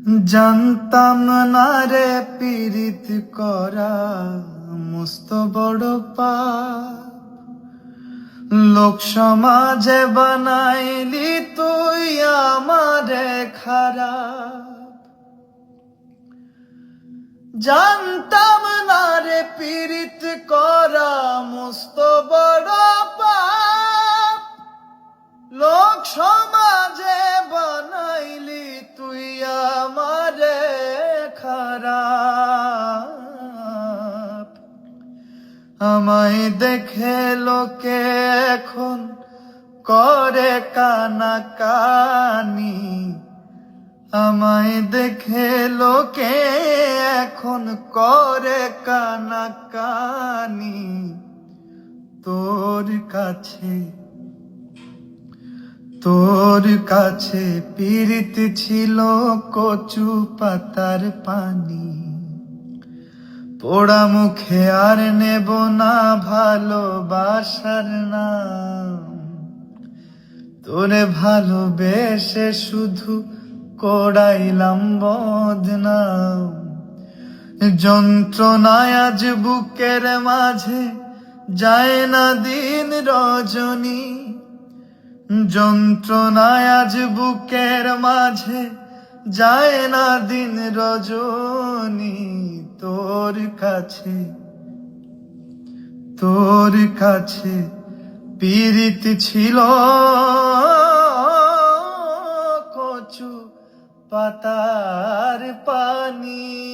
জানতাম না রে পীড়িত করা মস্ত বড় পাপ। লোক সমাজে বানাইলি তুই আমারে খারাপ। জানতাম না রে পীড়িত করা মস্ত বড় পাপ। লোক সমাজে বানাইলি তুই আমারে খারাপ। আমায় দেখে লোকে এখন করে কানাকানি। আমায় দেখে লোকে এখন করে কানাকানি। তোর কাছে পীড়িত ছিল কচু পাতার পানি। পোড়া মুখে আর নেব না ভালোবাসার নাম। তোরে ভালোবেসে শুধু করাইলাম বদনাম। যন্ত্রণায় আজ বুকের মাঝে যায় না দিন রজনী। যন্ত্রণায় আজ বুকের মাঝে যায় না দিন রজনী। তোর কাছে পীড়িত ছিল কচু পাতার পানি।